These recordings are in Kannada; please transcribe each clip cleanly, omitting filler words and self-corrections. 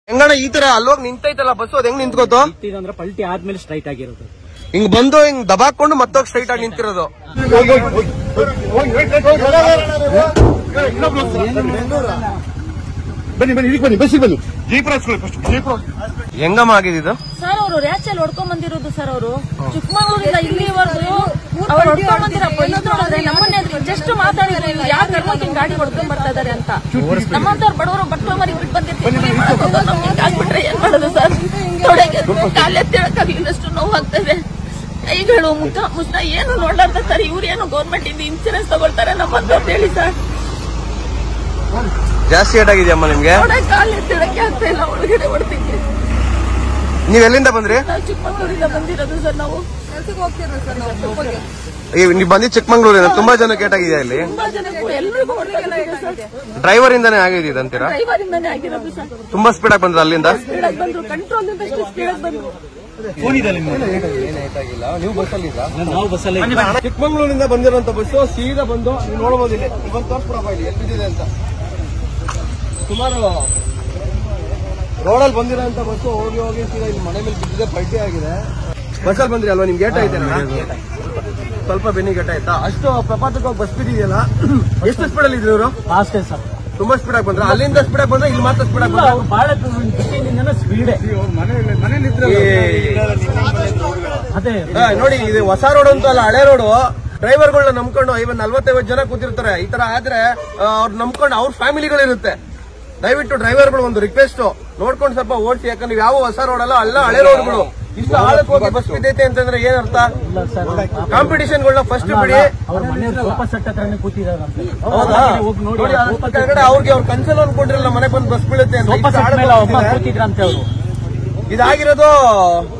ಹೆಂಗಣ ಈ ತರ ಅಲ್ಲೋಗಿ ನಿಂತೈತಲ್ಲ ಬಸ್ ಅದ್ ಹೆಂಗ್ ನಿಂತ್ಕೋತು ಅಂದ್ರೆ ಪಲ್ಟಿ ಆದ್ಮೇಲೆ ಸ್ಟ್ರೈಟ್ ಆಗಿರೋದು. ಹಿಂಗ್ ಬಂದು ಹಿಂಗ್ ದಬಾಕೊಂಡು ಮತ್ತೋಗಿ ಸ್ಟ್ರೈಟ್ ಆಗಿ ನಿಂತಿರೋದು. ಬನ್ನಿ ಬನ್ನಿ ಬನ್ನಿ ಬಸ್ಸಿಗೆ ಬನ್ನಿ. ಹೆಂಗಮ್ಮ ಆಗಿದ್ದು ಸರ್? ಅವರು ರ್ಯಾಚಲ್ಲಿ ಹೊಡ್ಕೊಂಡ್ ಬಂದಿರೋದು ಸರ್. ಅವರು ಚಿಕ್ಕಮಗಳೂರಿಂದ ಇಲ್ಲಿವರೆಗೂ ಅವ್ರು ಹೊಡ್ಕೊಂಡ್ ಬಂದಿರೋ ನೋಡಿದ್ರೆ ನಮ್ಮನ್ನೇ ಜಸ್ಟ್ ಮಾತಾಡಿದ್ರು, ಯಾವ ಧರ್ಮಕ್ಕೆ ಗಾಡಿ ಹೊಡ್ಕೊಂಡ್ ಬರ್ತಾ ಇದಾರೆ ಅಂತ. ನಮ್ಮಂತವ್ರು ಬಡವರು ಬಟ್ಟೆ ಮರಿ ಬಿಟ್ಟು ಬಂದಿರ್ತೀವಿ, ಆಗ್ಬಿಟ್ರೆ ಏನ್ ಮಾಡೋದು ಸರ್? ತೊಡೆಗೆ ಕಾಲೆತ್ತೇಳಕ್ಕಾಗ್ಲಿಲ್ಲಷ್ಟು ನೋವಾಗ್ತದೆ. ಕೈಗಳು ಮುಖ ಮುಸ್ತ ಏನು ನೋಡ್ಲಾರ್ದ ಸರ್. ಇವ್ರೇನು ಗೌರ್ಮೆಂಟ್ ಇಂದ ಇನ್ಸೂರೆನ್ಸ್ ತಗೊಳ್ತಾರೆ ನಮ್ಮಂತ ಹೇಳಿ ಸರ್. ಜಾಸ್ತಿ ಏಟ್ ಆಗಿದೆಯಮ್ಮ ನಿಮ್ಗೆ? ಕಾಲು ಎತ್ತೇಳಕ್ಕೆ ಆಗ್ತಾ ಇಲ್ಲ, ಒಳಗಡೆ ಹೊಡ್ತಿದ್ವಿ. ನೀವ್ ಎಲ್ಲಿಂದ ಬಂದ್ರಿ? ನಾವು ಚಿಕ್ಕಮಗಳೂರಿಂದ ಬಂದಿರೋದು ಸರ್. ನಾವು ಕೆಲ್ಸಕ್ಕೆ ಹೋಗ್ತಿರೋದು ಸರ್. ನಾವು ನೀವ್ ಬಂದಿ ಚಿಕ್ಕಮಂಗ್ಳೂರಿಂದ. ತುಂಬಾ ಜನ ಕೇಟಾಗಿದೆ ಇಲ್ಲಿ. ತುಂಬಾ ಜನಕ್ಕೂ ಎಲ್ರಿಗೂ ಹೊಡೆದಾಗಿದೆ ಸರ್. ಡ್ರೈವರ್ ಇಂದಾನೆ ಆಗಿದ್ದು ಅಂತೀರಾ? ಡ್ರೈವರ್ ಇಂದಾನೆ ಆಗಿರೋದು ಸರ್. ತುಂಬಾ ಸ್ಪೀಡ್ ಆಗಿ ಬಂದ್ರ ಅಲ್ಲಿಂದ? ಸ್ಪೀಡ್ ಆಗಿ ಬಂದ್ರು, ಕಂಟ್ರೋಲ್ ಇಂದಷ್ಟು ಸ್ಪೀಡ್ ಆಗಿ ಬಂದ್ರು. ನಾವು ಬಸ್ಸಲ್ಲಿ ಚಿಕ್ಕಮಂಗ್ಳೂರಿಂದ ಬಂದಿರೋಂತ ಬಸ್ಸು ಸೀದಾ ಬಂದು ನೀವು ನೋಡಬಹುದು ಇಲ್ಲಿ ಇವತ್ತು ತೋರ್ಸ್ಬಿಡಪ್ಪ ಇಲ್ಲಿ ಎಲ್ಲಿ ಬಿದ್ದಿದೆ ಅಂತ. ಸುಮಾರು ರೋಡಲ್ಲಿ ಬಂದಿರೋಂತ ಬಸ್ಸು ಹೋಗಿ ಹೋಗಿ ಸೀದಾ ಇಲ್ಲಿ ಮನೆ ಮೇಲೆ ಬಿದ್ದಿದೆ, ಪಲ್ಟಿ ಆಗಿದೆ. ಬಸ್ಸಲ್ಲಿ ಬಂದ್ರಿ ಅಲ್ವಾ? ನಿಮ್ಗೆ ಗೇಟ್ ಐತೆ ಸ್ವಲ್ಪ ಬೆನ್ನಿ ಗೇಟ್ ಆಯ್ತಾ? ಅಷ್ಟು ಪ್ರಪಾತಕ್ಕೆ ಹೋಗಿ ಬಸ್ ಬಿದ್ದಿದೆಯಲ್ಲ, ಎಷ್ಟು ಸ್ಪೀಡ್ ಅಲ್ಲಿ ಇದ್ರು ಇವರು? Fast sir. ತುಂಬಾ ಸ್ಪೀಡ್ ಆಗಿ ಬಂದ್ರೆ ಅಲ್ಲಿಂದ ಸ್ಪೀಡ್ ಆಗಿ ಬಂದ್ರೆ ಇಲ್ಲಿ ಮಾತ್ರ ಸ್ಪೀಡ್ ಆಗಿ ಬಂದ್ರೆ ಅವ್ರು ಬಹಳ ಸ್ಪೀಡೇ. ಅದೇ ನೋಡಿ, ಇದು ಹೊಸ ರೋಡ್ ಅಂತೂ ಅಲ್ಲ, ಹಳೆ ರೋಡು. ಡ್ರೈವರ್ಗಳನ್ನ ನಂಬ್ಕೊಂಡು 40-50 ಜನ ಕೂತಿರ್ತಾರೆ. ಈ ತರ ಆದ್ರೆ ಅವ್ರು ನಂಬ್ಕೊಂಡು ಅವ್ರ ಫ್ಯಾಮಿಲಿಗಳಿರುತ್ತೆ. ದಯವಿಟ್ಟು ಡ್ರೈವರ್ಗಳು ಒಂದು ರಿಕ್ವೆಸ್ಟ್, ನೋಡ್ಕೊಂಡು ಸ್ವಲ್ಪ ಓಡಿಸಿ. ಯಾಕಂದ್ರೆ ಯಾವ ಹೊಸ ರೋಡ್ ಅಲ್ಲ, ಅಲ್ಲ ಹಳೆ ರೋಡ್ಗಳು. ಇಷ್ಟು ಆಳಕ್ಕೆ ಹೋಗಿ ಬಸ್ ಬಿದ್ದೈತೆ ಅಂತಂದ್ರೆ ಏನರ್ಥ? ಕಾಂಪಿಟೇಷನ್ಗಳನ್ನ ಫಸ್ಟ್ ಬಿಡಿ. ಹೌದಾ? ನೋಡಿ ಕೆಳಗಡೆ ಅವ್ರಿಗೆ ಅವ್ರ ಕನ್ಸಲ್ ಅನ್ಕೊಂಡಿರಲ್ಲ ಮನೆ ಬಂದು ಬಸ್ ಬೀಳುತ್ತೆ ಅಂತ. ಇದಾಗಿರೋದು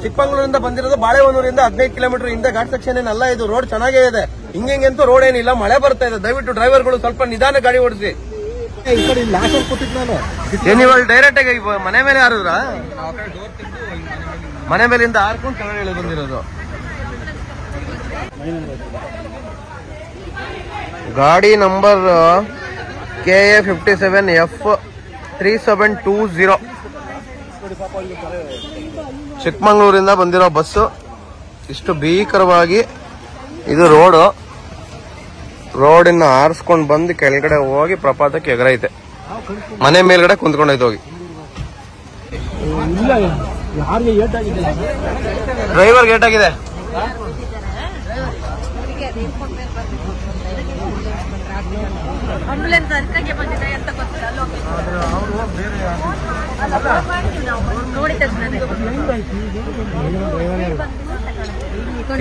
ಚಿಕ್ಕಮಂಗ್ಳೂರಿಂದ ಬಂದಿರೋದು. ಬಾಳೆಹೊನ್ನೂರಿಂದ 15 ಕಿಲೋಮೀಟರ್ ಹಿಂದೆ ಘಾಟ್ ಸೆಕ್ಷನ್ ಏನಲ್ಲ ಇದು. ರೋಡ್ ಚೆನ್ನಾಗೇ ಇದೆ, ಹಿಂಗೆಂತೂ ರೋಡ್ ಏನಿಲ್ಲ. ಮಳೆ ಬರ್ತಾ ಇದೆ. ದಯವಿಟ್ಟು ಡ್ರೈವರ್ಗಳು ಸ್ವಲ್ಪ ನಿಧಾನ ಗಾಡಿ ಓಡಿಸಿ. ನೀವು ಡೈರೆಕ್ಟ್ ಆಗಿ ಮನೆ ಮೇಲೆ ಹಾರಿದ್ರ? ಮನೆ ಮೇಲಿಂದ ಹಾರ್ಕೊಂಡು ಕೆಳಗಡೆ ಇಳಿದು ಬಂದಿರೋದು. ಗಾಡಿ ನಂಬರ್ KA 57F3720 ಚಿಕ್ಕಮಂಗ್ಳೂರಿಂದ ಬಂದಿರೋ ಬಸ್ಸು. ಇಷ್ಟು ಭೀಕರವಾಗಿ ಇದು ರೋಡಿನ ಆರಿಸ್ಕೊಂಡು ಬಂದು ಕೆಳಗಡೆ ಹೋಗಿ ಪ್ರಪಾತಕ್ಕೆ ಎಗರೈತೆ. ಮನೆ ಮೇಲ್ಗಡೆ ಕುಂತ್ಕೊಂಡೈತೆ ಹೋಗಿ. ಡ್ರೈವರ್ ಗೇಟ್ ಆಗಿದೆ.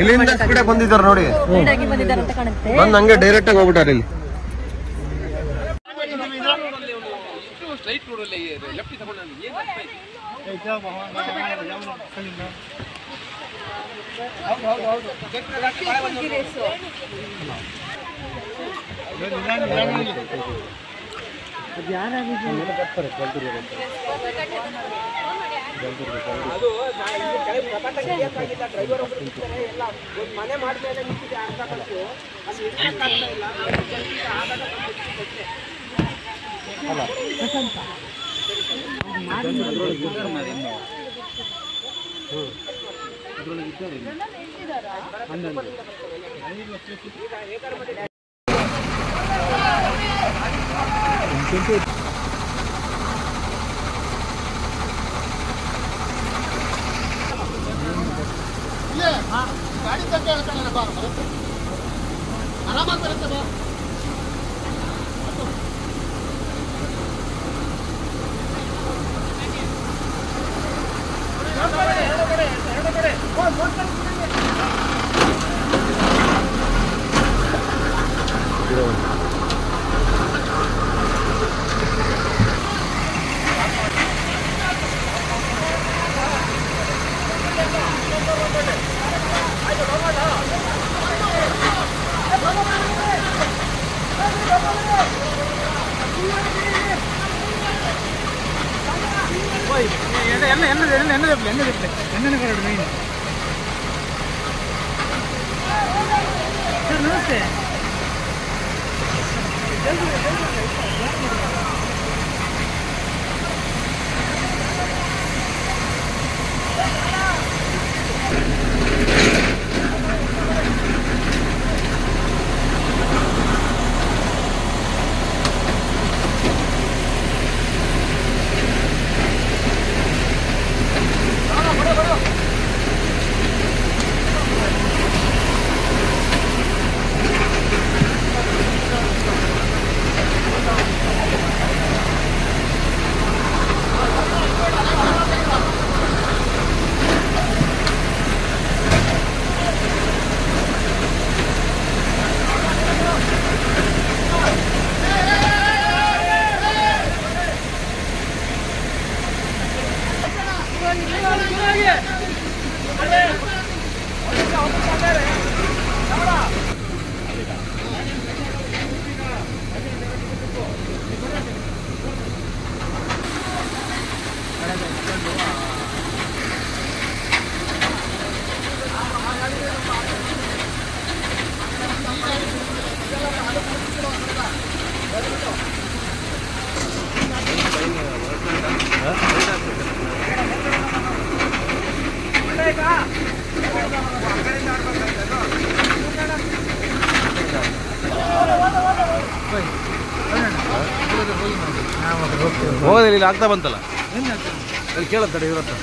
ಇಲ್ಲಿಂದ ಸ್ಪೀಡ್ ಆಗಿ ಬಂದಿದ್ದಾರೆ ನೋಡಿ, ಬಂದು ಹಂಗೆ ಡೈರೆಕ್ಟ್ ಆಗಿ ಹೋಗ್ಬಿಟ್ಟಾರೆ ಇಲ್ಲಿ. ಗಾಡಿ ತಟ್ಟೆ ಹೇಳ್ತಾನೆ ಬಾ ಆರಾಮಾಗಿ ಬರುತ್ತೆ ಬಾ. ನಮಸ್ತೆ. ಹೋಗೋದಿಲ್ಲ, ಇಲ್ಲಿ ಆಗ್ತಾ ಬಂತಲ್ಲ ಕೇಳತ್ತಡೆ ಇವ್ರ ಹತ್ರ.